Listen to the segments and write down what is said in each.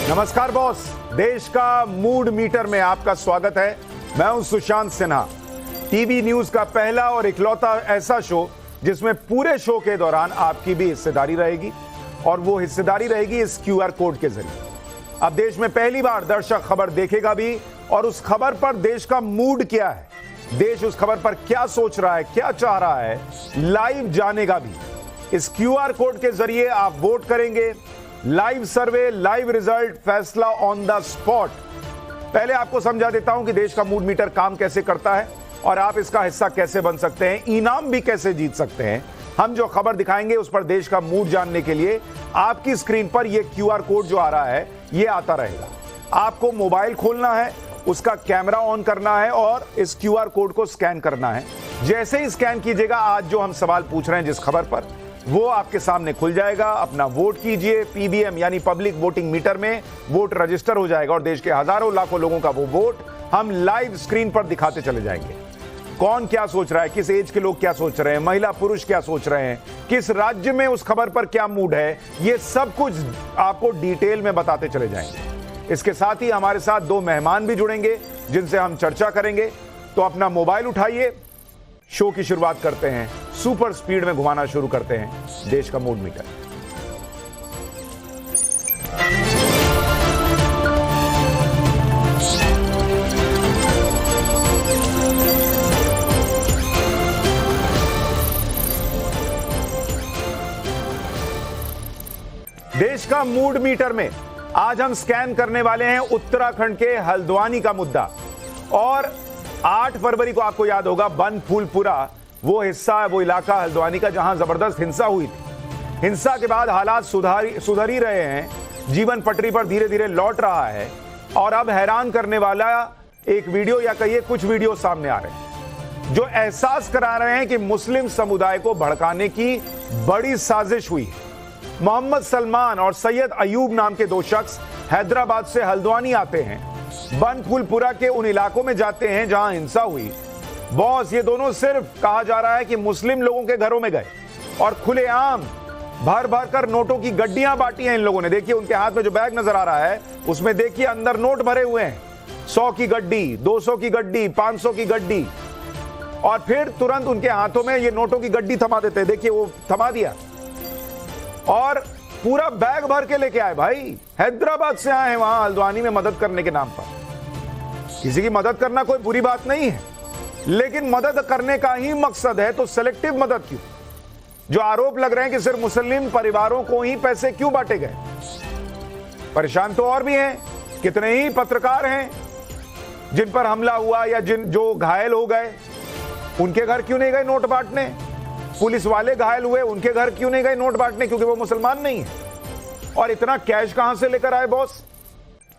नमस्कार बॉस, देश का मूड मीटर में आपका स्वागत है। मैं हूं सुशांत सिन्हा। टीवी न्यूज का पहला और इकलौता ऐसा शो जिसमें पूरे शो के दौरान आपकी भी हिस्सेदारी रहेगी, और वो हिस्सेदारी रहेगी इस क्यूआर कोड के जरिए। अब देश में पहली बार दर्शक खबर देखेगा भी, और उस खबर पर देश का मूड क्या है, देश उस खबर पर क्या सोच रहा है, क्या चाह रहा है, लाइव जानेगा भी। इस क्यूआर कोड के जरिए आप वोट करेंगे, लाइव सर्वे, लाइव रिजल्ट, फैसला ऑन द स्पॉट। पहले आपको समझा देता हूं कि देश का मूड मीटर काम कैसे करता है और आप इसका हिस्सा कैसे बन सकते हैं, इनाम भी कैसे जीत सकते हैं। हम जो खबर दिखाएंगे उस पर देश का मूड जानने के लिए आपकी स्क्रीन पर यह क्यूआर कोड जो आ रहा है ये आता रहेगा। आपको मोबाइल खोलना है, उसका कैमरा ऑन करना है और इस क्यूआर कोड को स्कैन करना है। जैसे ही स्कैन कीजिएगा, आज जो हम सवाल पूछ रहे हैं जिस खबर पर, वो आपके सामने खुल जाएगा। अपना वोट कीजिए। पीबीएम यानी पब्लिक वोटिंग मीटर में वोट रजिस्टर हो जाएगा और देश के हजारों लाखों लोगों का वो वोट हम लाइव स्क्रीन पर दिखाते चले जाएंगे। कौन क्या सोच रहा है, किस एज के लोग क्या सोच रहे हैं, महिला पुरुष क्या सोच रहे हैं, किस राज्य में उस खबर पर क्या मूड है, ये सब कुछ आपको डिटेल में बताते चले जाएंगे। इसके साथ ही हमारे साथ दो मेहमान भी जुड़ेंगे जिनसे हम चर्चा करेंगे। तो अपना मोबाइल उठाइए, शो की शुरुआत करते हैं। सुपर स्पीड में घुमाना शुरू करते हैं देश का मूड मीटर। देश का मूड मीटर में आज हम स्कैन करने वाले हैं उत्तराखंड के हल्द्वानी का मुद्दा। और 8 फरवरी को आपको याद होगा बन फूलपुरा, वो हिस्सा है, वो इलाका हल्द्वानी का जहां जबरदस्त हिंसा हुई थी। हिंसा के बाद हालात सुधर ही रहे हैं, जीवन पटरी पर धीरे धीरे लौट रहा है। और अब हैरान करने वाला एक वीडियो, या कहिए कुछ वीडियो सामने आ रहे हैं जो एहसास करा रहे हैं कि मुस्लिम समुदाय को भड़काने की बड़ी साजिश हुई है। मोहम्मद सलमान और सैयद अयूब नाम के दो शख्स हैदराबाद से हल्द्वानी आते हैं, बन फूलपुरा के उन इलाकों में जाते हैं जहां हिंसा हुई। बॉस, ये दोनों सिर्फ कहा जा रहा है कि मुस्लिम लोगों के घरों में गए और खुलेआम भर भर कर नोटों की गड्डियां बांटी हैं इन लोगों ने। देखिए उनके हाथ में जो बैग नजर आ रहा है उसमें देखिए अंदर नोट भरे हुए हैं, 100 की गड्डी, 200 की गड्डी, 500 की गड्डी। और फिर तुरंत उनके हाथों में ये नोटों की गड्डी थमा देते हैं। देखिए वो थमा दिया और पूरा बैग भर के लेके आए। भाई हैदराबाद से आए हैं वहां हल्द्वानी में मदद करने के नाम पर। किसी की मदद करना कोई बुरी बात नहीं है, लेकिन मदद करने का ही मकसद है तो सेलेक्टिव मदद क्यों? जो आरोप लग रहे हैं कि सिर्फ मुस्लिम परिवारों को ही पैसे क्यों बांटे गए? परेशान तो और भी हैं, कितने ही पत्रकार हैं जिन पर हमला हुआ या जो घायल हो गए, उनके घर क्यों नहीं गए नोट बांटने? पुलिस वाले घायल हुए, उनके घर क्यों नहीं गए नोट बांटने? क्योंकि वो मुसलमान नहीं है। और इतना कैश कहां से लेकर आए बॉस?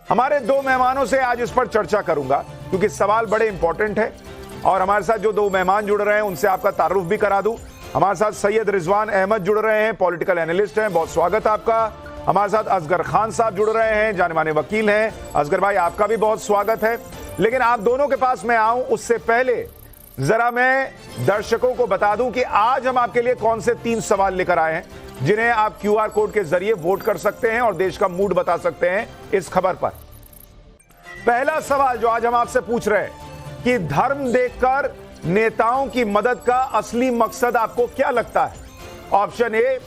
हमारे दो मेहमानों से आज इस पर चर्चा करूंगा क्योंकि सवाल बड़े इंपॉर्टेंट है। और हमारे साथ जो दो मेहमान जुड़ रहे हैं उनसे आपका तारुफ भी करा दूं। हमारे साथ सैयद रिजवान अहमद जुड़ रहे हैं, पॉलिटिकल एनालिस्ट हैं, बहुत स्वागत आपका। हमारे साथ असगर खान साहब जुड़ रहे हैं, जाने माने वकील हैं। असगर भाई आपका भी बहुत स्वागत है। लेकिन आप दोनों के पास मैं आऊं उससे पहले जरा मैं दर्शकों को बता दूं कि आज हम आपके लिए कौन से 3 सवाल लेकर आए हैं जिन्हें आप क्यूआर कोड के जरिए वोट कर सकते हैं और देश का मूड बता सकते हैं इस खबर पर। पहला सवाल जो आज हम आपसे पूछ रहे हैं कि धर्म देखकर नेताओं की मदद का असली मकसद आपको क्या लगता है? ऑप्शन ए,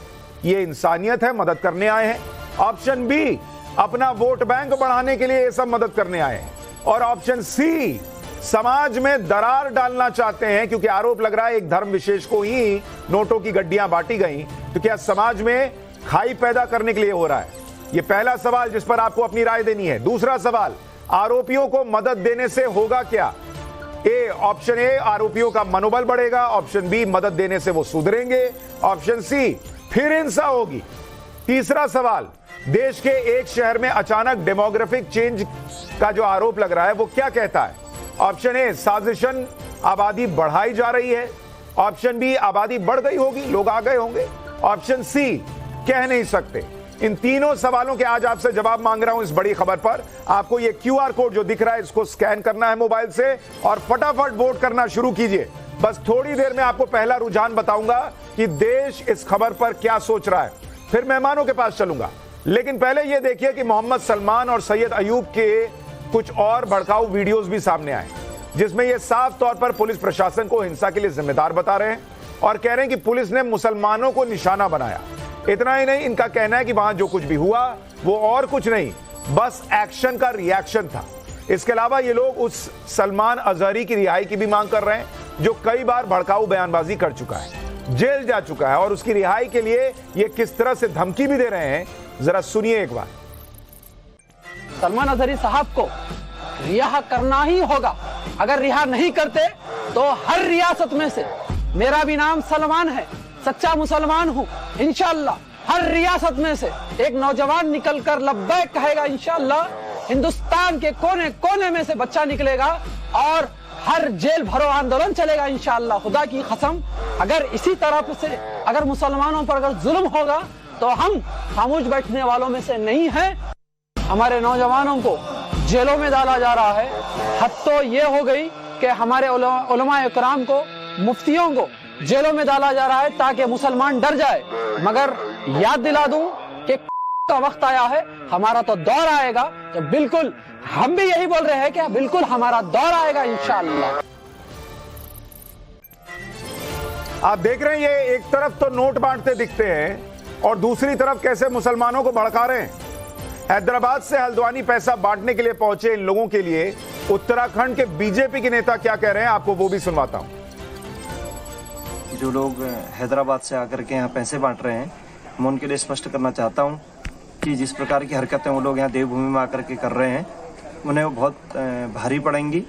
ये इंसानियत है, मदद करने आए हैं। ऑप्शन बी, अपना वोट बैंक बढ़ाने के लिए ये सब मदद करने आए हैं। और ऑप्शन सी, समाज में दरार डालना चाहते हैं क्योंकि आरोप लग रहा है एक धर्म विशेष को ही नोटों की गड्डियां बांटी गई, तो क्या समाज में खाई पैदा करने के लिए हो रहा है? यह पहला सवाल जिस पर आपको अपनी राय देनी है। दूसरा सवाल, आरोपियों को मदद देने से होगा क्या? ऑप्शन ए, आरोपियों का मनोबल बढ़ेगा। ऑप्शन बी, मदद देने से वो सुधरेंगे। ऑप्शन सी, फिर हिंसा होगी। तीसरा सवाल, देश के एक शहर में अचानक डेमोग्राफिक चेंज का जो आरोप लग रहा है वो क्या कहता है? ऑप्शन ए, साजिशन आबादी बढ़ाई जा रही है। ऑप्शन बी, आबादी बढ़ गई होगी, लोग आ गए होंगे। ऑप्शन सी, कह नहीं सकते। इन तीनों सवालों के आज आपसे जवाब मांग रहा हूं इस बड़ी खबर पर। आपको ये क्यूआर कोड जो दिख रहा है इसको स्कैन करना है मोबाइल से और फटाफट वोट करना शुरू कीजिए। बस थोड़ी देर में आपको पहला रुझान बताऊंगा कि देश इस खबर पर क्या सोच रहा है, फिर मेहमानों के पास चलूंगा। लेकिन पहले यह देखिए कि मोहम्मद सलमान और सैयद अयूब के कुछ और भड़काऊ वीडियोस भी सामने आए, जिसमें यह साफ तौर पर पुलिस प्रशासन को हिंसा के लिए जिम्मेदार बता रहे हैं और कह रहे हैं कि पुलिस ने मुसलमानों को निशाना बनाया। इतना ही नहीं, इनका कहना है कि वहां जो कुछ भी हुआ वो और कुछ नहीं, बस एक्शन का रिएक्शन था। इसके अलावा ये लोग उस सलमान अजहरी की रिहाई की भी मांग कर रहे हैं, जो कई बार भड़काऊ बयानबाजी कर चुका है, जेल जा चुका है, और उसकी रिहाई के लिए ये किस तरह से धमकी भी दे रहे हैं, जरा सुनिए एक बार। सलमान अजहरी साहब को रिहा करना ही होगा। अगर रिहा नहीं करते तो हर रियासत में से, मेरा भी नाम सलमान है, सच्चा मुसलमान हूं, इंशाअल्लाह हर रियासत में से एक नौजवान निकलकर लब्बैक कहेगा। इंशाअल्लाह हिंदुस्तान के कोने कोने में से बच्चा निकलेगा और हर जेल भरो आंदोलन चलेगा इंशाअल्लाह। खुदा की कसम, अगर इसी तरह से अगर मुसलमानों पर अगर जुल्म होगा तो हम खामोश बैठने वालों में से नहीं हैं। हमारे नौजवानों को जेलों में डाला जा रहा है। हद तो ये हो गई कि हमारे उलमा इकराम को, मुफ्तियों को जेलों में डाला जा रहा है ताकि मुसलमान डर जाए। मगर याद दिला दूं कि का वक्त आया है, हमारा तो दौर आएगा, तो बिल्कुल हम भी यही बोल रहे हैं कि बिल्कुल हमारा दौर आएगा इंशाअल्लाह। आप देख रहे हैं, ये एक तरफ तो नोट बांटते दिखते हैं और दूसरी तरफ कैसे मुसलमानों को भड़का रहे हैं। हैदराबाद से हल्द्वानी पैसा बांटने के लिए पहुंचे इन लोगों के लिए उत्तराखंड के बीजेपी के नेता क्या कह रहे हैं, आपको वो भी सुनवाता हूं। जो लोग हैदराबाद से आकर के यहाँ पैसे बांट रहे हैं, मैं उनके लिए स्पष्ट करना चाहता हूँ कि जिस प्रकार की हरकतें वो लोग यहाँ देवभूमि में आकर के कर रहे हैं, उन्हें वो बहुत भारी पड़ेंगी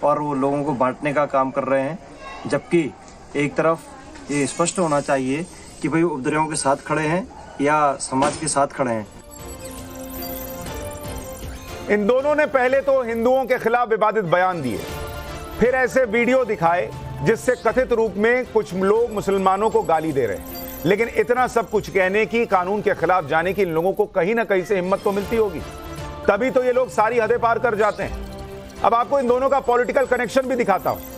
और वो लोगों को बांटने का काम कर रहे हैं। जबकि एक तरफ ये स्पष्ट होना चाहिए कि भाई उपद्रवियों के साथ खड़े हैं या समाज के साथ खड़े हैं। इन दोनों ने पहले तो हिंदुओं के खिलाफ विवादित बयान दिए, फिर ऐसे वीडियो दिखाए जिससे कथित रूप में कुछ लोग मुसलमानों को गाली दे रहे हैं। लेकिन इतना सब कुछ कहने की, कानून के खिलाफ जाने की इन लोगों को कहीं ना कहीं से हिम्मत तो मिलती होगी, तभी तो ये लोग सारी हदें पार कर जाते हैं। अब आपको इन दोनों का पॉलिटिकल कनेक्शन भी दिखाता हूं।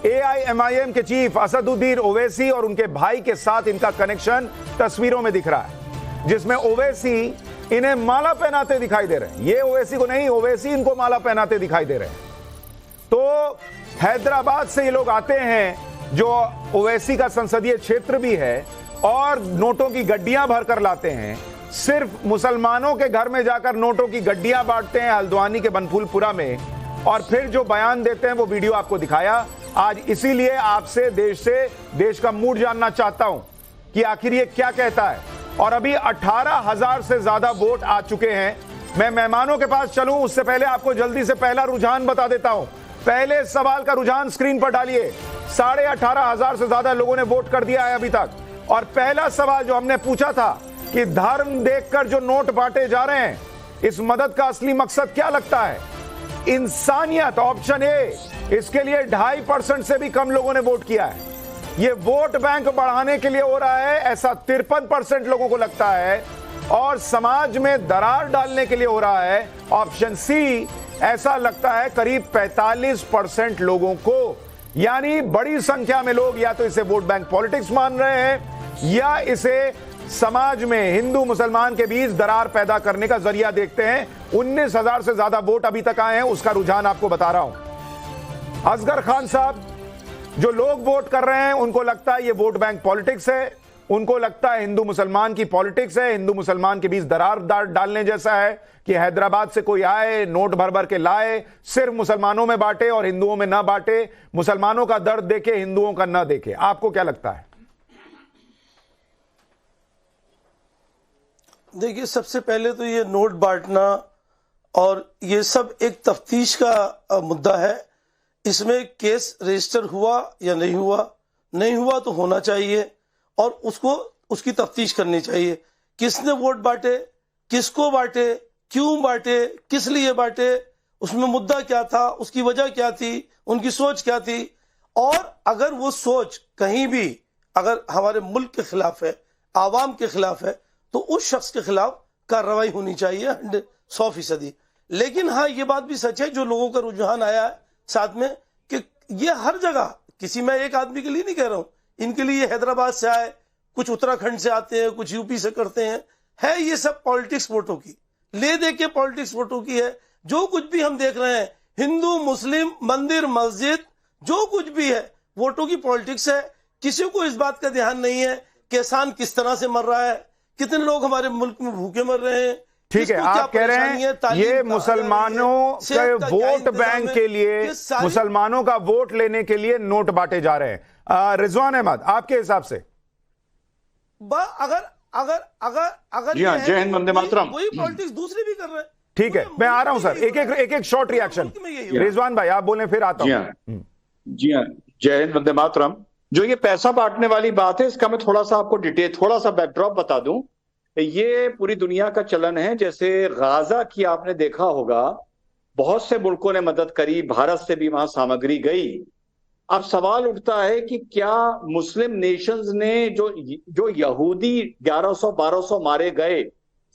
AIMIM के चीफ असदुद्दीन ओवैसी और उनके भाई के साथ इनका कनेक्शन तस्वीरों में दिख रहा है, जिसमें ओवैसी इन्हें माला पहनाते दिखाई दे रहे हैं। ये ओवैसी को नहीं, ओवैसी इनको माला पहनाते दिखाई दे रहे हैं। तो हैदराबाद से ये लोग आते हैं, जो ओवैसी का संसदीय क्षेत्र भी है, और नोटों की गड्डियां भरकर लाते हैं। सिर्फ मुसलमानों के घर में जाकर नोटों की गड्डियां बांटते हैं हल्द्वानी के बनफूलपुरा में, और फिर जो बयान देते हैं वो वीडियो आपको दिखाया। आज इसीलिए आपसे देश का मूड जानना चाहता हूं कि आखिर ये क्या कहता है। और अभी 18,000 से ज्यादा वोट आ चुके हैं। मैं मेहमानों के पास चलूं उससे पहले आपको जल्दी से पहला रुझान बता देता हूं। पहले सवाल का रुझान स्क्रीन पर डालिए। 18,500 से ज्यादा लोगों ने वोट कर दिया है अभी तक। और पहला सवाल जो हमने पूछा था कि धर्म देखकर जो नोट बांटे जा रहे हैं, इस मदद का असली मकसद क्या लगता है? इंसानियत, ऑप्शन ए। इसके लिए 2.5% से भी कम लोगों ने वोट किया है। ये वोट बैंक बढ़ाने के लिए हो रहा है, ऐसा 53% लोगों को लगता है। और समाज में दरार डालने के लिए हो रहा है, ऑप्शन सी। ऐसा लगता है करीब 45% लोगों को। यानी बड़ी संख्या में लोग या तो इसे वोट बैंक पॉलिटिक्स मान रहे हैं या इसे समाज में हिंदू मुसलमान के बीच दरार पैदा करने का जरिया देखते हैं। 19,000 से ज्यादा वोट अभी तक आए हैं, उसका रुझान आपको बता रहा हूं। असगर खान साहब, जो लोग वोट कर रहे हैं उनको लगता है ये वोट बैंक पॉलिटिक्स है, उनको लगता है हिंदू मुसलमान की पॉलिटिक्स है, हिंदू मुसलमान के बीच दरार डालने जैसा है कि हैदराबाद से कोई आए, नोट भर भर के लाए, सिर्फ मुसलमानों में बांटे और हिंदुओं में ना बांटे, मुसलमानों का दर्द देखे, हिंदुओं का ना देखे। आपको क्या लगता है? देखिए, सबसे पहले तो ये नोट बांटना और ये सब एक तफ्तीश का मुद्दा है। इसमें केस रजिस्टर हुआ या नहीं हुआ, नहीं हुआ तो होना चाहिए और उसकी तफ्तीश करनी चाहिए। किसने वोट बांटे, किसको बांटे, क्यों बांटे, किस लिए बांटे, उसमें मुद्दा क्या था, उसकी वजह क्या थी, उनकी सोच क्या थी। और अगर वो सोच कहीं भी अगर हमारे मुल्क के खिलाफ है, आवाम के खिलाफ है, तो उस शख्स के खिलाफ कार्रवाई होनी चाहिए 100%। लेकिन हाँ, ये बात भी सच है जो लोगों का रुझान आया है साथ में कि ये हर जगह, किसी मैं एक आदमी के लिए नहीं कह रहा हूं, इनके लिए हैदराबाद से आए, कुछ उत्तराखंड से आते हैं, कुछ यूपी से करते हैं, है ये सब पॉलिटिक्स वोटों की, ले दे के पॉलिटिक्स वोटों की है। जो कुछ भी हम देख रहे हैं, हिंदू मुस्लिम मंदिर मस्जिद जो कुछ भी है, वोटों की पॉलिटिक्स है। किसी को इस बात का ध्यान नहीं है कि किसान किस तरह से मर रहा है, कितने लोग हमारे मुल्क में भूखे मर रहे हैं। ठीक है, आप कह रहे हैं ये मुसलमानों के वोट बैंक के लिए, मुसलमानों का वोट लेने के लिए नोट बांटे जा रहे हैं। रिजवान अहमद, आपके हिसाब से अगर अगर अगर अगर जी हाँ, जय हिंद वंदे मातरम, वही पॉलिटिक्स दूसरे भी कर रहे हैं। ठीक है, मैं आ रहा हूं सर, एक शॉर्ट रिएक्शन। रिजवान भाई आप बोलें, फिर आता हूं। जी हाँ, जय हिंद वंदे मातरम। जो ये पैसा बांटने वाली बात है, इसका मैं थोड़ा सा आपको डिटेल, थोड़ा सा बैकड्रॉप बता दूं। ये पूरी दुनिया का चलन है। जैसे गाजा की आपने देखा होगा, बहुत से मुल्कों ने मदद करी, भारत से भी वहां सामग्री गई। अब सवाल उठता है कि क्या मुस्लिम नेशंस ने जो यहूदी 1100-1200 मारे गए,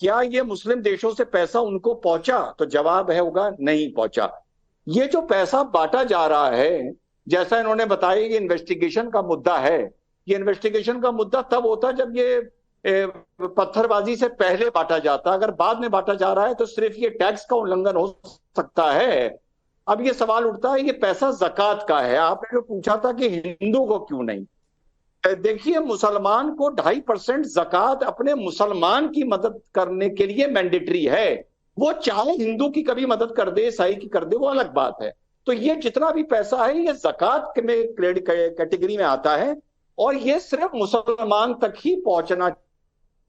क्या ये मुस्लिम देशों से पैसा उनको पहुंचा? तो जवाब है होगा नहीं पहुंचा। ये जो पैसा बांटा जा रहा है, जैसा इन्होंने बताया, ये इन्वेस्टिगेशन का मुद्दा है। ये इन्वेस्टिगेशन का मुद्दा तब होता जब ये पत्थरबाजी से पहले बांटा जाता। अगर बाद में बांटा जा रहा है तो सिर्फ ये टैक्स का उल्लंघन हो सकता है। अब ये सवाल उठता है, ये पैसा ज़कात का है। आपने जो पूछा था कि हिंदू को क्यों नहीं, देखिए मुसलमान को 2.5% ज़कात अपने मुसलमान की मदद करने के लिए मैंडेटरी है। वो चाहे हिंदू की कभी मदद कर दे, ईसाई की कर दे, वो अलग बात है। तो ये जितना भी पैसा है, ये ज़कात में कैटेगरी में आता है और ये सिर्फ मुसलमान तक ही पहुंचना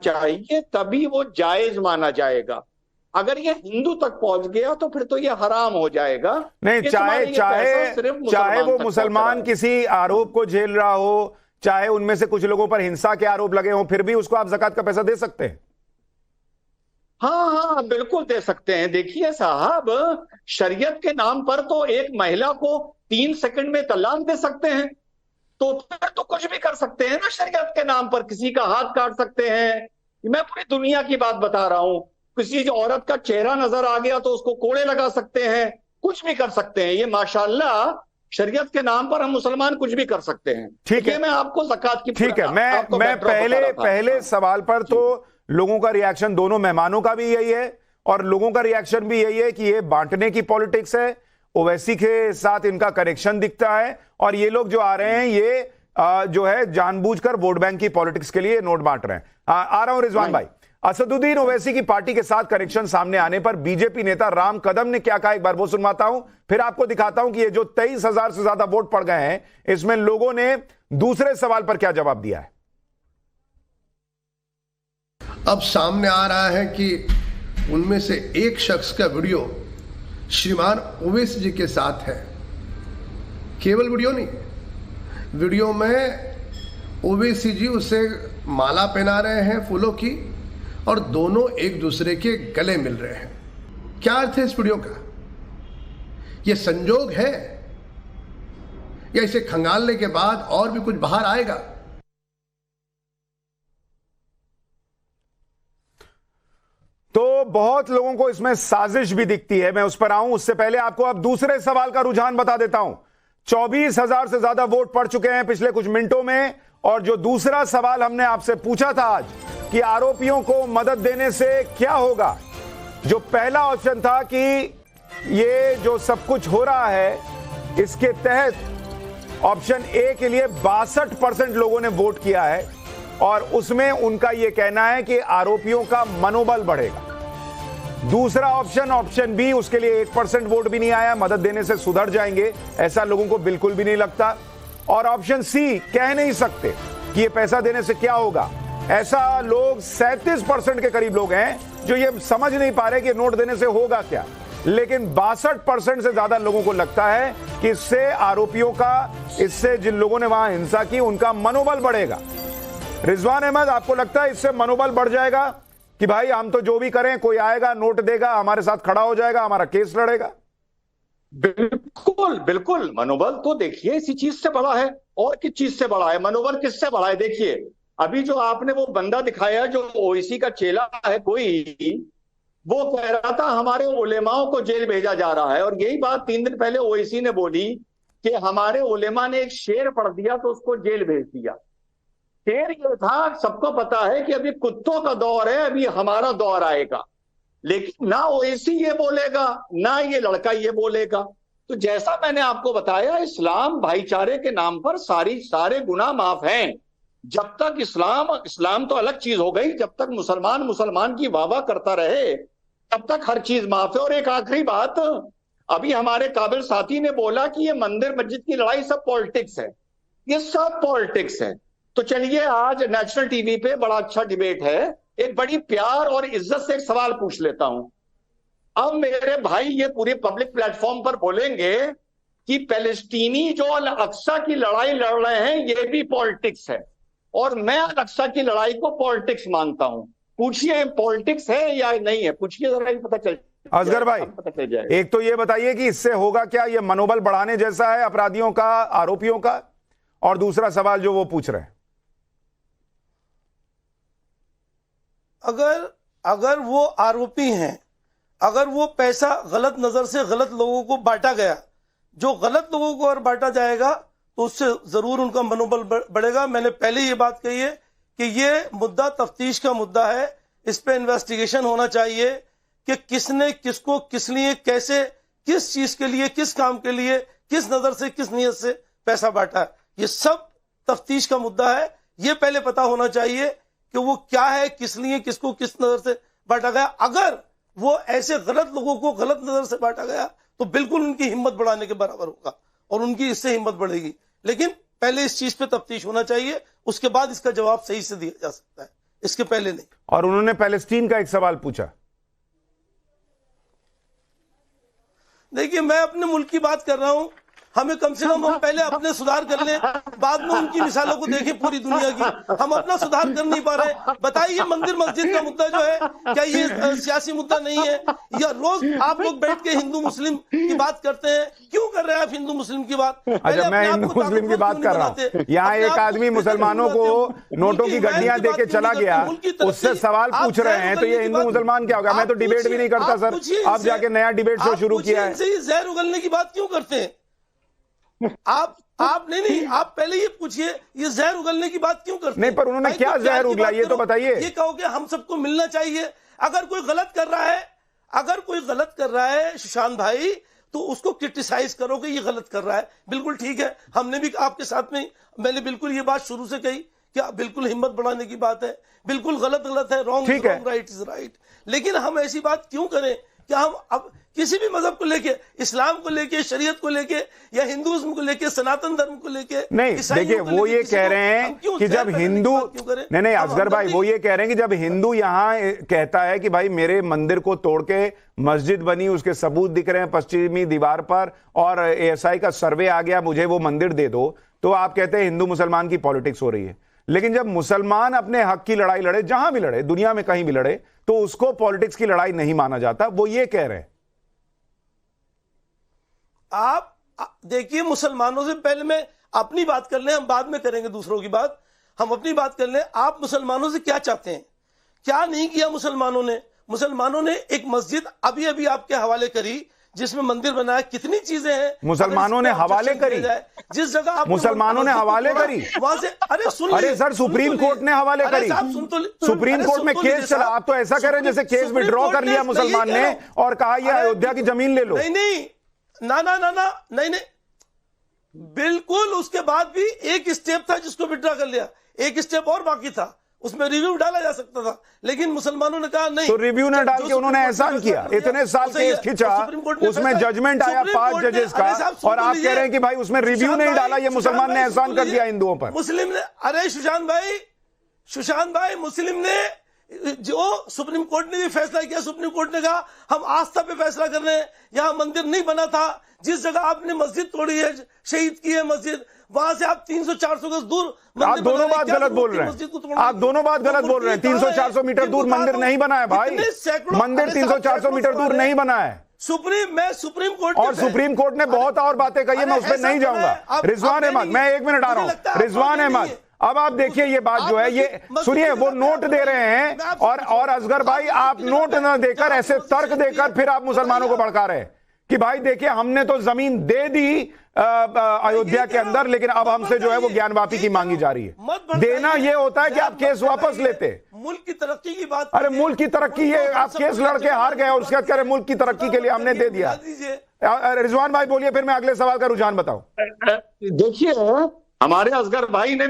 चाहिए, तभी वो जायज माना जाएगा। अगर ये हिंदू तक पहुंच गया तो फिर तो ये हराम हो जाएगा। नहीं, चाहे वो मुसलमान किसी आरोप को झेल रहा हो, चाहे उनमें से कुछ लोगों पर हिंसा के आरोप लगे हों, फिर भी उसको आप ज़कात का पैसा दे सकते हैं। हाँ, बिल्कुल दे सकते हैं। देखिए साहब, शरीयत के नाम पर तो एक महिला को 3 सेकंड में तलाक दे सकते हैं, तो फिर तो कुछ भी कर सकते हैं ना। शरीयत के नाम पर किसी का हाथ काट सकते हैं। मैं पूरी दुनिया की बात बता रहा हूं। किसी जो औरत का चेहरा नजर आ गया तो उसको कोड़े लगा सकते हैं, कुछ भी कर सकते हैं। ये माशाल्लाह शरीयत के नाम पर हम मुसलमान कुछ भी कर सकते हैं। ठीक है, मैं आपको ज़कात की, ठीक है, मैं पहले सवाल पर तो लोगों का रिएक्शन, दोनों मेहमानों का भी यही है और लोगों का रिएक्शन भी यही है कि ये बांटने की पॉलिटिक्स है। ओवैसी के साथ इनका कनेक्शन दिखता है और ये लोग जो आ रहे हैं, ये जो है जानबूझकर वोट बैंक की पॉलिटिक्स के लिए नोट बांट रहे हैं। आ रहा हूं रिजवान भाई। असदुद्दीन ओवैसी की पार्टी के साथ कनेक्शन सामने आने पर बीजेपी नेता राम कदम ने क्या कहा, एक बार वो सुनवाता हूं, फिर आपको दिखाता हूं कि ये जो 23,000 से ज्यादा वोट पड़ गए हैं, इसमें लोगों ने दूसरे सवाल पर क्या जवाब दिया है। अब सामने आ रहा है कि उनमें से एक शख्स का वीडियो श्रीमान ओवैसी जी के साथ है। केवल वीडियो नहीं, वीडियो में ओवैसी जी उसे माला पहना रहे हैं फूलों की और दोनों एक दूसरे के गले मिल रहे हैं। क्या अर्थ है इस वीडियो का? यह संजोग है या इसे खंगालने के बाद और भी कुछ बाहर आएगा? तो बहुत लोगों को इसमें साजिश भी दिखती है, मैं उस पर आऊं। उससे पहले आपको अब दूसरे सवाल का रुझान बता देता हूं। 24,000 से ज्यादा वोट पड़ चुके हैं पिछले कुछ मिनटों में, और जो दूसरा सवाल हमने आपसे पूछा था आज कि आरोपियों को मदद देने से क्या होगा, जो पहला ऑप्शन था कि ये जो सब कुछ हो रहा है इसके तहत ऑप्शन ए के लिए 62% लोगों ने वोट किया है और उसमें उनका यह कहना है कि आरोपियों का मनोबल बढ़ेगा। दूसरा ऑप्शन बी, उसके लिए 1% वोट भी नहीं आया, मदद देने से सुधर जाएंगे, ऐसा लोगों को बिल्कुल भी नहीं लगता। और ऑप्शन सी, कह नहीं सकते कि ये पैसा देने से क्या होगा। ऐसा लोग 37% के करीब लोग हैं जो ये समझ नहीं पा रहे कि नोट देने से होगा क्या, लेकिन 62% से ज्यादा लोगों को लगता है कि इससे आरोपियों का, इससे जिन लोगों ने वहां हिंसा की, उनका मनोबल बढ़ेगा। रिजवान अहमद, आपको लगता है इससे मनोबल बढ़ जाएगा कि भाई हम तो जो भी करें, कोई आएगा नोट देगा, हमारे साथ खड़ा हो जाएगा, हमारा केस लड़ेगा? बिल्कुल बिल्कुल, मनोबल तो देखिए इसी चीज से बड़ा है। और किस चीज से बड़ा है? मनोबल किससे बड़ा है? देखिए अभी जो आपने वो बंदा दिखाया जो ओवैसी का चेला है कोई, वो कह रहा था हमारे उलेमाओं को जेल भेजा जा रहा है, और यही बात 3 दिन पहले ओवैसी ने बोली कि हमारे उलेमा ने एक शेर पढ़ दिया तो उसको जेल भेज दिया। शेर ये था, सबको पता है कि अभी कुत्तों का दौर है, अभी हमारा दौर आएगा, लेकिन ना ओवैसी ये बोलेगा ना ये लड़का ये बोलेगा। तो जैसा मैंने आपको बताया, इस्लाम भाईचारे के नाम पर सारे गुनाह माफ हैं। जब तक इस्लाम तो अलग चीज हो गई, जब तक मुसलमान की वाह करता रहे तब तक हर चीज माफ है। और एक आखिरी बात, अभी हमारे काबिल साथी ने बोला कि ये मंदिर मस्जिद की लड़ाई सब पॉलिटिक्स है, ये सब पॉलिटिक्स है। तो चलिए, आज नेशनल टीवी पे बड़ा अच्छा डिबेट है, एक बड़ी प्यार और इज्जत से एक सवाल पूछ लेता हूं। अब मेरे भाई ये पूरे पब्लिक प्लेटफॉर्म पर बोलेंगे कि पैलेस्टीनी जो अल अक्सा की लड़ाई लड़ रहे हैं ये भी पॉलिटिक्स है, और मैं अल अक्सा की लड़ाई को पॉलिटिक्स मानता हूं। पूछिए पॉलिटिक्स है या नहीं है, पूछिए जरा, पता चल। असगर भाई, एक तो ये बताइए कि इससे होगा क्या, ये मनोबल बढ़ाने जैसा है अपराधियों का, आरोपियों का? और दूसरा सवाल जो वो पूछ रहे हैं, अगर वो आरोपी हैं, अगर वो पैसा गलत नजर से गलत लोगों को बांटा गया, जो गलत लोगों को और बांटा जाएगा तो उससे जरूर उनका मनोबल बढ़ेगा। मैंने पहले ये बात कही है कि ये मुद्दा तफ्तीश का मुद्दा है, इस पे इन्वेस्टिगेशन होना चाहिए कि किसने किसको, किस लिए, कैसे, किस चीज के लिए, किस काम के लिए, किस नजर से, किस नीयत से पैसा बांटा है। ये सब तफ्तीश का मुद्दा है। ये पहले पता होना चाहिए कि वो क्या है, किस लिए, किसको, किस नजर से बांटा गया। अगर वो ऐसे गलत लोगों को गलत नजर से बांटा गया तो बिल्कुल उनकी हिम्मत बढ़ाने के बराबर होगा और उनकी इससे हिम्मत बढ़ेगी। लेकिन पहले इस चीज पे तफ्तीश होना चाहिए, उसके बाद इसका जवाब सही से दिया जा सकता है, इसके पहले नहीं। और उन्होंने पैलेस्टीन का एक सवाल पूछा। देखिए, मैं अपने मुल्क की बात कर रहा हूं, हमें कम से कम हम पहले अपने सुधार कर लें, बाद में उनकी मिसालों को देखें पूरी दुनिया की। हम अपना सुधार कर नहीं पा रहे। बताइए, मंदिर मस्जिद का मुद्दा जो है, क्या ये सियासी मुद्दा नहीं है? या रोज आप लोग बैठ के हिंदू मुस्लिम की बात करते हैं, क्यों कर रहे हैं आप हिंदू मुस्लिम की बात? अच्छा, मैं हिंदू मुस्लिम की बात कर रहा हूँ। यहाँ एक आदमी मुसलमानों को नोटों की गड्डियां दे के चला गया, उससे सवाल पूछ रहे हैं, तो ये हिंदू मुसलमान क्या होगा? मैं तो डिबेट भी नहीं करता सर, आप जाके नया डिबेट शो शुरू किया है। जहर उगलने की बात क्यों करते हैं आप नहीं, आप पहले ये पूछिए, ये जहर उगलने की बात क्यों करते हैं? नहीं, पर उन्होंने क्या जहर उगला ये तो बताइए। ये कहो कि हम सबको मिलना चाहिए। अगर कोई गलत कर रहा है सुशांत भाई, तो उसको क्रिटिसाइज करो कि ये गलत कर रहा है, बिल्कुल ठीक है। हमने भी आपके साथ में, मैंने बिल्कुल ये बात शुरू से कही कि बिल्कुल हिम्मत बढ़ाने की बात है, बिल्कुल गलत है, wrong is wrong, right is right. लेकिन हम ऐसी बात क्यों करें कि हम अब किसी भी मजहब को लेके, इस्लाम को लेके, शरीयत को लेके, या हिंदुइज्म को लेके, सनातन धर्म को लेके नहीं, देखिए वो ये कह रहे हैं कि जब हिंदू, नहीं असगर भाई, वो ये कह रहे हैं कि जब हिंदू यहाँ कहता है कि भाई मेरे मंदिर को तोड़ के मस्जिद बनी, उसके सबूत दिख रहे हैं पश्चिमी दीवार पर, और ASI का सर्वे आ गया, मुझे वो मंदिर दे दो, तो आप कहते हैं हिंदू मुसलमान की पॉलिटिक्स हो रही है। लेकिन जब मुसलमान अपने हक की लड़ाई लड़े, जहां भी लड़े, दुनिया में कहीं भी लड़े, तो उसको पॉलिटिक्स की लड़ाई नहीं माना जाता, वो ये कह रहे हैं। आप देखिए, मुसलमानों से पहले मैं अपनी बात कर लें, हम बाद में करेंगे दूसरों की बात, हम अपनी बात कर लें। आप मुसलमानों से क्या चाहते हैं? क्या नहीं किया मुसलमानों ने एक मस्जिद अभी अभी आपके हवाले करी, जिसमें मंदिर बनाया, कितनी चीजें हैं मुसलमानों ने हवाले करी, जिस जगह मुसलमानों ने हवाले करी, वहां से, अरे सर, सुप्रीम कोर्ट ने हवाले करी, सुप्रीम कोर्ट में केस चला। आप तो ऐसा कह रहे हैं जैसे केस विड्रॉ कर लिया मुसलमान ने और कहा ये अयोध्या की जमीन ले लो। नहीं, बिल्कुल। उसके बाद भी एक स्टेप था जिसको विड्रॉ कर लिया, एक स्टेप और बाकी था, उसमें रिव्यू डाला जा सकता था, लेकिन मुसलमानों ने कहा नहीं। तो रिव्यू ने डाल के उन्होंने एहसान किया, इतने साल केस खींचा, उसमें जजमेंट आया 5 जजेस का, और आप कह रहे हैं कि भाई उसमें रिव्यू नहीं डाला, ये मुसलमान ने एहसान कर दिया हिंदुओं पर। मुस्लिम ने, अरे सुशांत भाई, मुस्लिम ने, जो सुप्रीम कोर्ट ने भी फैसला किया, सुप्रीम कोर्ट ने कहा हम आस्था पे फैसला कर रहे हैं, यहां मंदिर नहीं बना था, जिस जगह आपने मस्जिद तोड़ी है, शहीद की है मस्जिद, वहां से आप 300-400 गज दूर, आप दोनों बात गलत बोल रहे हैं, आप दोनों बात गलत बोल रहे हैं। 300-400 मीटर दूर मंदिर नहीं बना है भाई, मंदिर 300-400 मीटर दूर नहीं बना है। सुप्रीम कोर्ट, और सुप्रीम कोर्ट ने बहुत और बातें कही है, मैं उस पर नहीं जाऊंगा। रिजवान अहमद, मैं 1 मिनट आ रहा हूं। रिजवान अहमद, अब आप देखिए ये बात जो है, ये सुनिए, वो नोट दे रहे हैं, और असगर भाई आप नोट न देकर, ऐसे तर्क देकर फिर आप मुसलमानों को भड़का रहे हैं कि भाई देखिए हमने तो जमीन दे दी अयोध्या के अंदर, लेकिन अब हमसे जो है वो ज्ञानवापी की मांगी जा रही है। देना ये होता है कि आप केस वापस लेते। मुल्क की तरक्की की बात, अरे मुल्क की तरक्की, ये आप केस लड़के हार गए और उसके बाद कह रहे मुल्क की तरक्की के लिए हमने दे दिया। रिजवान भाई बोलिए, फिर मैं अगले सवाल का रुझान बताऊं। देखिए हमारे असगर भाई ने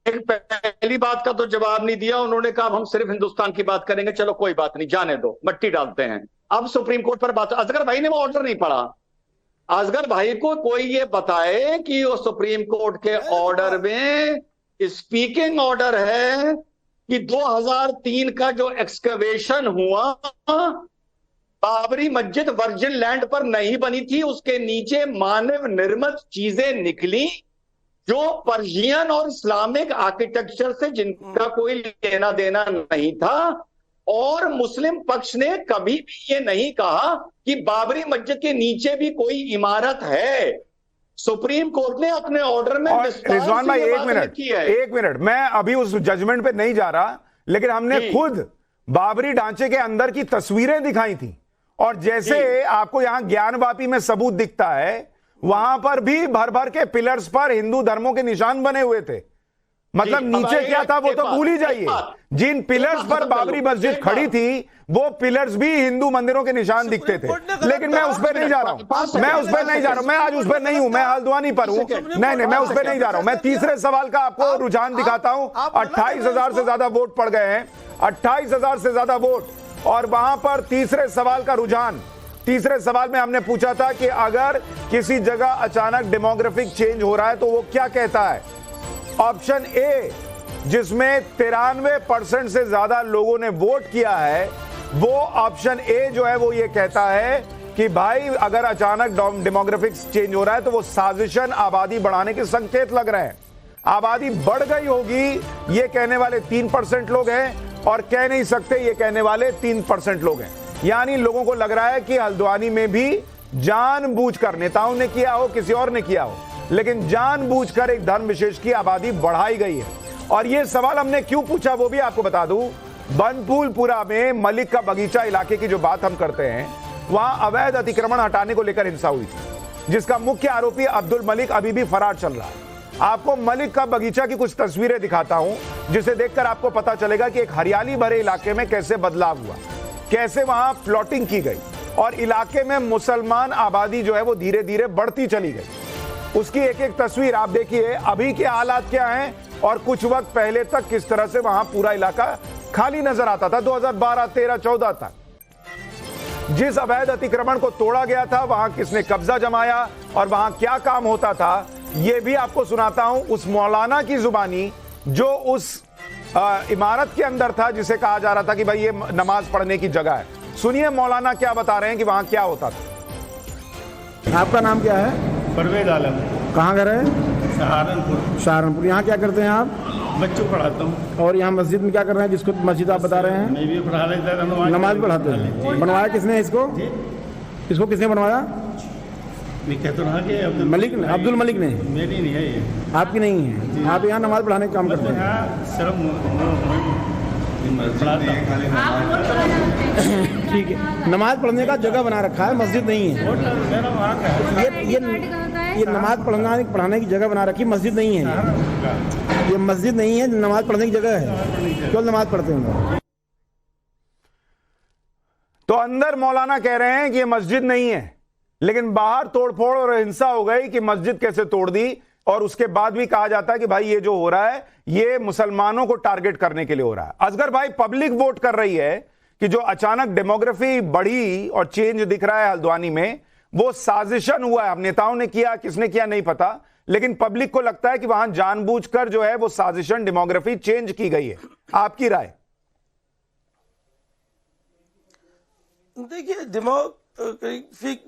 एक पहली बात का तो जवाब नहीं दिया। उन्होंने कहा हम सिर्फ हिंदुस्तान की बात करेंगे। चलो कोई बात नहीं, जाने दो, मट्टी डालते हैं। अब सुप्रीम कोर्ट पर बात, असगर भाई ने वो ऑर्डर नहीं पढ़ा। असगर भाई को कोई ये बताए कि वो सुप्रीम कोर्ट के ऑर्डर में स्पीकिंग ऑर्डर है कि 2003 का जो एक्सकवेशन हुआ, बाबरी मस्जिद वर्जिन लैंड पर नहीं बनी थी, उसके नीचे मानव निर्मित चीजें निकली जो पर्शियन और इस्लामिक आर्किटेक्चर से जिनका कोई लेना देना नहीं था। और मुस्लिम पक्ष ने कभी भी ये नहीं कहा कि बाबरी मस्जिद के नीचे भी कोई इमारत है। सुप्रीम कोर्ट ने अपने ऑर्डर में रिजवान भाई एक मिनट, मैं अभी उस जजमेंट पे नहीं जा रहा, लेकिन हमने खुद बाबरी ढांचे के अंदर की तस्वीरें दिखाई थी, और जैसे आपको यहां ज्ञानवापी में सबूत दिखता है, वहां पर भी भर भर के पिलर्स पर हिंदू धर्मों के निशान बने हुए थे। मतलब नीचे क्या था वो तो भूल ही जाइए। जिन पिलर्स पर बाबरी मस्जिद खड़ी थी वो पिलर्स भी हिंदू मंदिरों के निशान दिखते थे। लेकिन मैं उस पर नहीं जा रहा हूं, मैं उस पर नहीं जा रहा हूं, मैं आज उस पर नहीं हूं, मैं हल्द्वानी पर हूं। नहीं, मैं उस पर नहीं जा रहा हूं। मैं तीसरे सवाल का आपको रुझान दिखाता हूं। 28,000 से ज्यादा वोट पड़ गए हैं, 28,000 से ज्यादा वोट, और वहां पर तीसरे सवाल का रुझान, तीसरे सवाल में हमने पूछा था कि अगर किसी जगह अचानक डेमोग्राफिक चेंज हो रहा है तो वो क्या कहता है। ऑप्शन ए, जिसमें 93% से ज्यादा लोगों ने वोट किया है, वो ऑप्शन ए जो है वो ये कहता है कि भाई अगर अचानक डेमोग्राफिक्स चेंज हो रहा है तो वो साजिशन आबादी बढ़ाने के संकेत लग रहे हैं। आबादी बढ़ गई होगी ये कहने वाले 3% लोग हैं, और कह नहीं सकते ये कहने वाले 3% लोग हैं। यानी लोगों को लग रहा है कि हल्द्वानी में भी जानबूझकर, नेताओं ने किया हो किसी और ने किया हो, लेकिन जानबूझकर एक धर्म विशेष की आबादी बढ़ाई गई है। और ये सवाल हमने क्यों पूछा वो भी आपको बता दूं। बनफूलपुरा में मलिक का बगीचा इलाके की जो बात हम करते हैं, वहां अवैध अतिक्रमण हटाने को लेकर हिंसा हुई थी, जिसका मुख्य आरोपी अब्दुल मलिक अभी भी फरार चल रहा है। आपको मलिक का बगीचा की कुछ तस्वीरें दिखाता हूं, जिसे देखकर आपको पता चलेगा कि एक हरियाली भरे इलाके में कैसे बदलाव हुआ, कैसे वहां प्लॉटिंग की गई, और इलाके में मुसलमान आबादी जो है वो धीरे धीरे बढ़ती चली गई। उसकी एक एक तस्वीर आप देखिए, अभी के हालात क्या हैं और कुछ वक्त पहले तक किस तरह से वहां पूरा इलाका खाली नजर आता था। 2012, 13, 14 तक जिस अवैध अतिक्रमण को तोड़ा गया था, वहां किसने कब्जा जमाया और वहां क्या काम होता था, यह भी आपको सुनाता हूं उस मौलाना की जुबानी जो उस इमारत के अंदर था, जिसे कहा जा रहा था कि भाई ये नमाज पढ़ने की जगह है। सुनिए मौलाना क्या बता रहे हैं कि वहां क्या होता था। आपका नाम क्या है? परवेज आलम। कहाँ घर है? सहारनपुर। सहारनपुर। यहाँ क्या करते हैं आप? बच्चों पढ़ाता हूँ। और यहाँ मस्जिद में क्या कर रहे हैं, जिसको मस्जिद आप बता रहे हैं? मैं भी पढ़ा लेता था, नमाज पढ़ाते हैं। बनवाया किसने इसको? इसको किसने बनवाया? मैं कहता रहा कि मलिक ने, अब्दुल मलिक ने। मेरी नहीं है ये। आपकी नहीं है? आप यहाँ नमाज पढ़ाने का काम करते हैं? ठीक है। नमाज पढ़ने का जगह बना रखा है, मस्जिद नहीं है। ये नमाज पढ़ाने की जगह बना रखी, मस्जिद नहीं है। ये मस्जिद नहीं है, नमाज पढ़ने की जगह है। क्यों नमाज पढ़ते हैं? तो अंदर मौलाना कह रहे हैं कि ये मस्जिद नहीं है, लेकिन बाहर तोड़फोड़ और हिंसा हो गई कि मस्जिद कैसे तोड़ दी। और उसके बाद भी कहा जाता है कि भाई ये जो हो रहा है ये मुसलमानों को टारगेट करने के लिए हो रहा है। असगर भाई, पब्लिक वोट कर रही है कि जो अचानक डेमोग्राफी बढ़ी और चेंज दिख रहा है हल्द्वानी में, वो साजिशन हुआ है। अब नेताओं ने किया किसने किया नहीं पता, लेकिन पब्लिक को लगता है कि वहां जानबूझकर जो है वो साजिशन डेमोग्राफी चेंज की गई है। आपकी राय? देखिए, डेमोग्राफिक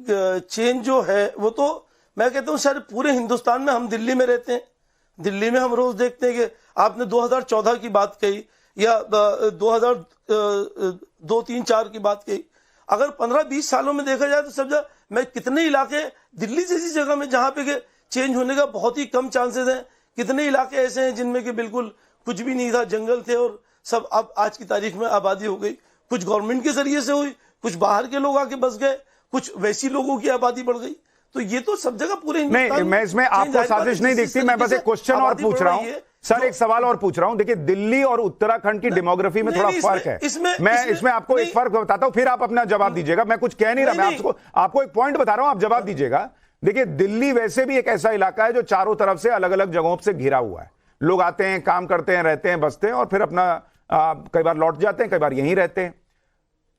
चेंज जो है वो तो मैं कहता हूँ शायद पूरे हिंदुस्तान में, हम दिल्ली में रहते हैं, दिल्ली में हम रोज देखते हैं कि आपने 2014 की बात कही या 2002, 3, 4 की बात कही। अगर 15-20 सालों में देखा जाए तो समझा मैं कितने इलाके दिल्ली जैसी जगह में जहां पे चेंज होने का बहुत ही कम चांसेस हैं, कितने इलाके ऐसे हैं जिनमें कि बिल्कुल कुछ भी नहीं था, जंगल थे और सब अब आज की तारीख में आबादी हो गई। कुछ गवर्नमेंट के जरिए से हुई, कुछ बाहर के लोग आके बस गए, कुछ वैसी लोगों की आबादी बढ़ गई। तो ये तो सब जगह पूरे नहीं, मैं इसमें आपको साजिश नहीं दिखती, मैं बस एक क्वेश्चन और पूछ रहा हूं सर, एक सवाल और पूछ रहा हूं। देखिए, दिल्ली और उत्तराखंड की डेमोग्राफी में थोड़ा फर्क है। मैं इसमें आपको एक फर्क बताता हूं, फिर आप अपना जवाब दीजिएगा। मैं कुछ कह नहीं रहा, मैं आपको एक पॉइंट बता रहा हूं, आप जवाब दीजिएगा। देखिए, दिल्ली वैसे भी एक ऐसा इलाका है जो चारों तरफ से अलग अलग जगहों से घिरा हुआ है। लोग आते हैं, काम करते हैं, रहते हैं, बसते हैं और फिर अपना कई बार लौट जाते हैं, कई बार यहीं रहते हैं।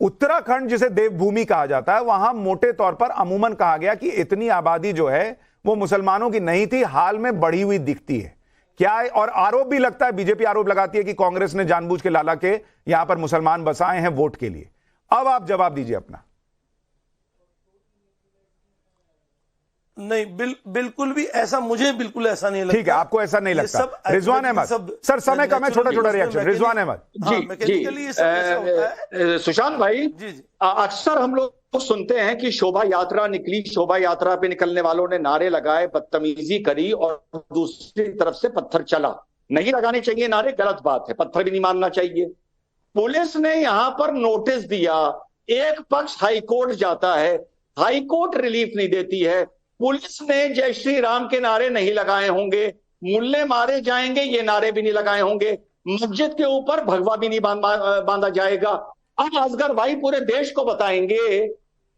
उत्तराखंड जिसे देवभूमि कहा जाता है, वहां मोटे तौर पर अमूमन कहा गया कि इतनी आबादी जो है वो मुसलमानों की नहीं थी, हाल में बढ़ी हुई दिखती है क्या है? और आरोप भी लगता है, बीजेपी आरोप लगाती है कि कांग्रेस ने जानबूझ के लाला के यहां पर मुसलमान बसाए हैं वोट के लिए। अब आप जवाब दीजिए अपना। नहीं, बिल्कुल भी ऐसा, मुझे बिल्कुल ऐसा नहीं लगता। ठीक है, आपको ऐसा नहीं लगता। रिजवान अहमद सर, समय कम है, छोटा छोटा रिएक्शन। रिजवान अहमद जी, सुशांत भाई, अक्सर हम लोग सुनते हैं कि शोभा यात्रा निकली, शोभा यात्रा पे निकलने वालों ने नारे लगाए, बदतमीजी करी और दूसरी तरफ से पत्थर चला। नहीं लगाने चाहिए नारे, गलत बात है, पत्थर भी नहीं मारना चाहिए। पुलिस ने यहां पर नोटिस दिया, एक पक्ष हाईकोर्ट जाता है, हाईकोर्ट रिलीफ नहीं देती है। पुलिस ने जय श्री राम के नारे नहीं लगाए होंगे, मुल्ले मारे जाएंगे ये नारे भी नहीं लगाए होंगे, मस्जिद के ऊपर भगवा भी नहीं बांधा जाएगा। अब असगर भाई पूरे देश को बताएंगे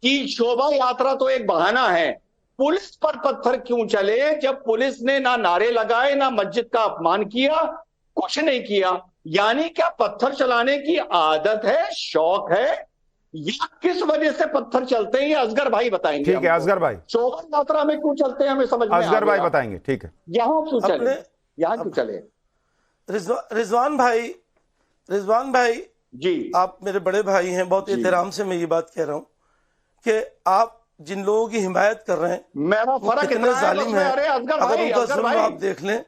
कि शोभा यात्रा तो एक बहाना है, पुलिस पर पत्थर क्यों चले जब पुलिस ने ना नारे लगाए, ना मस्जिद का अपमान किया, कुछ नहीं किया। यानी क्या पत्थर चलाने की आदत है, शौक है, या किस वजह से पत्थर चलते हैं, ये असगर भाई बताएंगे। ठीक है, असगर भाई, शोभा यात्रा में क्यों चलते हैं हमें समझ में असगर भाई बताएंगे। ठीक है, यहाँ क्यों चले, यहाँ क्यों चले? रिजवान भाई जी, आप मेरे बड़े भाई हैं, बहुत एहतराम से मैं ये बात कह रहा हूं कि आप जिन लोगों की हिमायत कर रहे हैं, मेरा फर्क कितने जालिम है। अगर उनका जुल्म आप देख लें,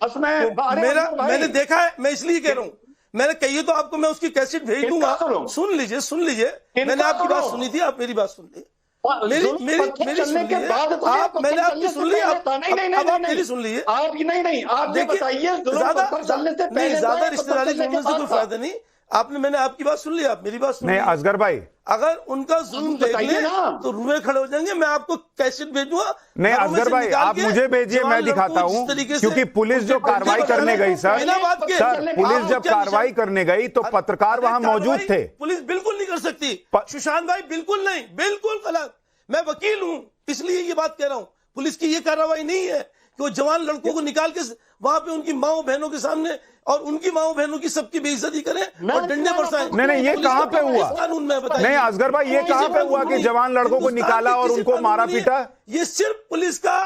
मैंने देखा है, मैं इसलिए कह रहा हूं, मैंने कही तो आपको मैं उसकी कैसेट भेज दूंगा, सुन लीजिए। मैंने आपकी बात सुनी थी, आप मेरी बात सुन लीजिए। मेरी सुन लीजिए आप, मैंने आपकी सुन ली, आप मेरी सुन लीजिए। आप नहीं, आप ये बताइए, ज्यादा रिश्तेदारी जोड़ने से कोई फायदा नहीं। मैंने आपकी बात सुन ली, आप मेरी बात सुन ली। असगर भाई, अगर उनका जुल्म देख ले तो रुए खड़े हो जाएंगे। मैं आपको कैसेट भेजूंगा। नहीं असगर भाई, आप मुझे भेजिए, मैं दिखाता हूं, क्योंकि पुलिस जो कार्रवाई करने गई सर, पुलिस जब कार्रवाई करने गई तो पत्रकार वहां मौजूद थे। पुलिस बिल्कुल नहीं कर सकती सुशांत भाई, बिल्कुल नहीं, बिल्कुल गलत। मैं वकील हूं, इसलिए ये बात कह रहा हूं। पुलिस की ये कार्रवाई नहीं है कि वो जवान लड़कों को निकाल के वहां पे उनकी माओ बहनों के सामने और उनकी माओ बहनों की सबकी बेइज्जती करें और डंडे बरसाएं। नहीं, ये कहां पे हुआ? कानून में बताइए। नहीं असगर भाई, ये कहां पे हुआ कि जवान लड़कों को निकाला और उनको मारा पीटा? ये सिर्फ पुलिस का।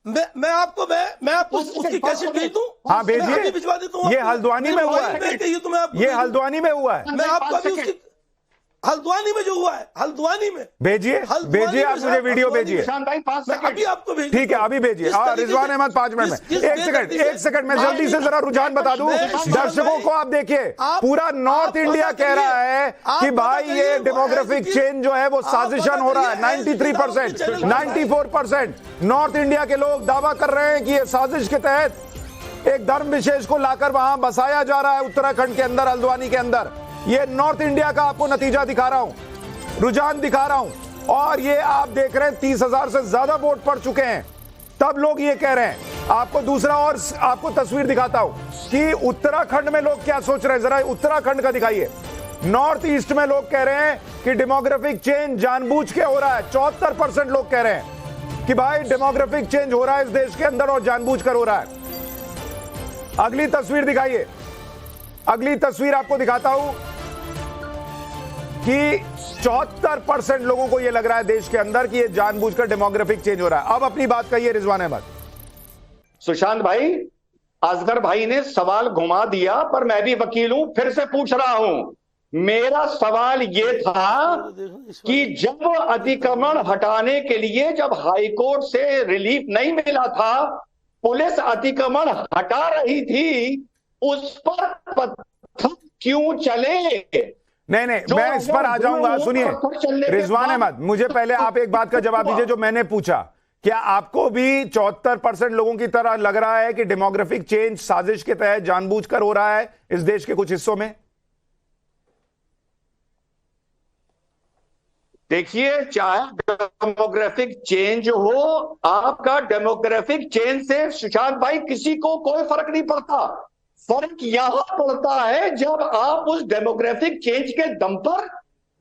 मैं आपको उसकी कैसेट भेज दूं? हाँ भेजिए, भिजवा देता हूं। ये हल्द्वानी में हुआ है, ये हल्द्वानी में हुआ है। मैं आपको अभी उसकी हल्द्वानी में जो हुआ है, हल्द्वानी में भेजिए, आप मुझे वीडियो भेजिए। अभी आपको भेजिए। ठीक है, अभी भेजिए। रिजवान अहमद 5 मिनट में। एक सेकंड मैं जल्दी से जरा रुझान बता दूं दर्शकों को। आप देखिए, पूरा नॉर्थ इंडिया कह रहा है कि भाई ये डेमोग्राफिक चेंज जो है वो साजिशन हो रहा है। 93%, 94% नॉर्थ इंडिया के लोग दावा कर रहे हैं कि ये साजिश के तहत एक धर्म विशेष को लाकर वहां बसाया जा रहा है उत्तराखंड के अंदर, हल्द्वानी के अंदर। ये नॉर्थ इंडिया का आपको नतीजा दिखा रहा हूं, रुझान दिखा रहा हूं। और ये आप देख रहे हैं 30,000 से ज्यादा वोट पड़ चुके हैं, तब लोग ये कह रहे हैं। आपको दूसरा और आपको तस्वीर दिखाता हूं कि उत्तराखंड में लोग क्या सोच रहे हैं, जरा उत्तराखंड का दिखाइए। नॉर्थ ईस्ट में लोग कह रहे हैं कि डेमोग्राफिक चेंज जानबूझ के हो रहा है। 74% लोग कह रहे हैं कि भाई डेमोग्राफिक चेंज हो रहा है इस देश के अंदर और जानबूझ कर हो रहा है। अगली तस्वीर दिखाइए, अगली तस्वीर आपको दिखाता हूं कि 74% लोगों को यह लग रहा है देश के अंदर कि यह जानबूझकर डेमोग्राफिक चेंज हो रहा है। अब अपनी बात कहिए रिजवान अहमद। सुशांत भाई, असगर भाई ने सवाल घुमा दिया, पर मैं भी वकील हूं, फिर से पूछ रहा हूं। मेरा सवाल यह था कि जब अतिक्रमण हटाने के लिए जब हाईकोर्ट से रिलीफ नहीं मिला था, पुलिस अतिक्रमण हटा रही थी, उस पर पत्थर क्यों चले? नहीं, मैं इस पर आ जाऊंगा। सुनिए रिजवान अहमद, मुझे पहले आप एक बात का जवाब दीजिए जो मैंने पूछा। क्या आपको भी 74% लोगों की तरह लग रहा है कि डेमोग्राफिक चेंज साजिश के तहत जानबूझकर हो रहा है इस देश के कुछ हिस्सों में? देखिए, चाहे डेमोग्राफिक चेंज हो, आपका डेमोग्राफिक चेंज से सुशांत भाई किसी को कोई फर्क नहीं पड़ता। फर्क यहां पड़ता है जब आप उस डेमोग्राफिक चेंज के दम पर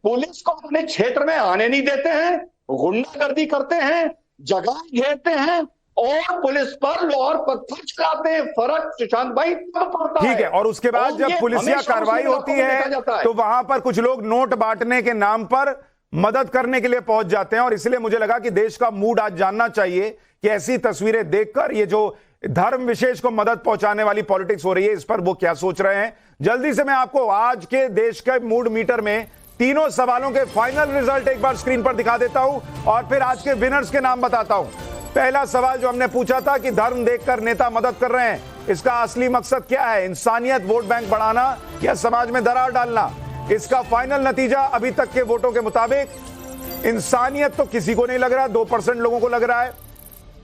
पुलिस को अपने क्षेत्र में आने नहीं देते हैं, गुंडागर्दी करते हैं, जगह घेरते हैं और पुलिस पर लोहार पत्थर चलाते हैं। फर्क सुशांत भाई तब पड़ता है। ठीक है, और उसके बाद जब पुलिसिया कार्रवाई होती है तो वहां पर कुछ लोग नोट बांटने के नाम पर मदद करने के लिए पहुंच जाते हैं। और इसलिए मुझे लगा कि देश का मूड आज जानना चाहिए कि ऐसी तस्वीरें देखकर ये जो धर्म विशेष को मदद पहुंचाने वाली पॉलिटिक्स हो रही है, इस पर वो क्या सोच रहे हैं। जल्दी से मैं आपको आज के देश के मूड मीटर में तीनों सवालों के फाइनल रिजल्ट एक बार स्क्रीन पर दिखा देता हूं और फिर आज के विनर्स के नाम बताता हूं। पहला सवाल जो हमने पूछा था कि धर्म देखकर नेता मदद कर रहे हैं, इसका असली मकसद क्या है? इंसानियत, वोट बैंक बढ़ाना या समाज में दरार डालना? इसका फाइनल नतीजा अभी तक के वोटों के मुताबिक इंसानियत तो किसी को नहीं लग रहा, 2% लोगों को लग रहा है।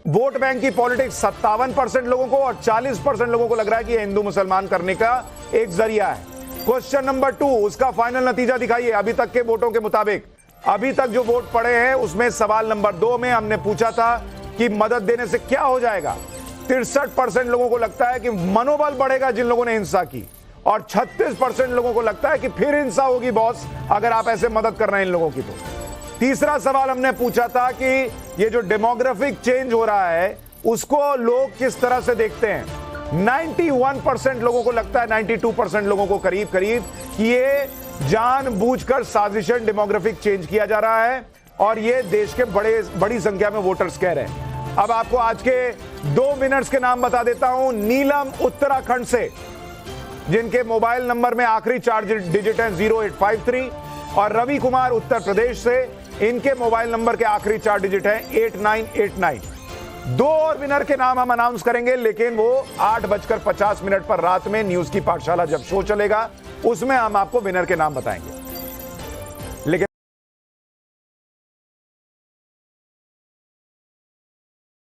वोट बैंक की पॉलिटिक्स 57% लोगों को और 40% लोगों को लग रहा है कि यह हिंदू मुसलमान करने का एक जरिया है। क्वेश्चन नंबर 2, उसका फाइनल नतीजा दिखाइए अभी तक के वोटों के मुताबिक। अभी तक जो वोट पड़े हैं उसमें सवाल नंबर 2 में हमने पूछा था कि मदद देने से क्या हो जाएगा। 63% लोगों को लगता है कि मनोबल बढ़ेगा जिन लोगों ने हिंसा की, और 36% लोगों को लगता है कि फिर हिंसा होगी बॉस अगर आप ऐसे मदद कर रहे हैं इन लोगों की। तो तीसरा सवाल हमने पूछा था कि ये जो डेमोग्राफिक चेंज हो रहा है उसको लोग किस तरह से देखते हैं। 91% लोगों को लगता है, 92% लोगों को करीब करीब, कि ये जानबूझकर साजिशन डेमोग्राफिक चेंज किया जा रहा है और ये देश के बड़ी संख्या में वोटर्स कह रहे हैं। अब आपको आज के 2 विनर्स के नाम बता देता हूं। नीलम उत्तराखंड से, जिनके मोबाइल नंबर में आखिरी 4 डिजिट हैं 0853, और रवि कुमार उत्तर प्रदेश से, इनके मोबाइल नंबर के आखिरी 4 डिजिट हैं 8989। 2 और विनर के नाम हम अनाउंस करेंगे, लेकिन वो 8:50 पर रात में न्यूज की पाठशाला जब शो चलेगा उसमें हम आपको विनर के नाम बताएंगे।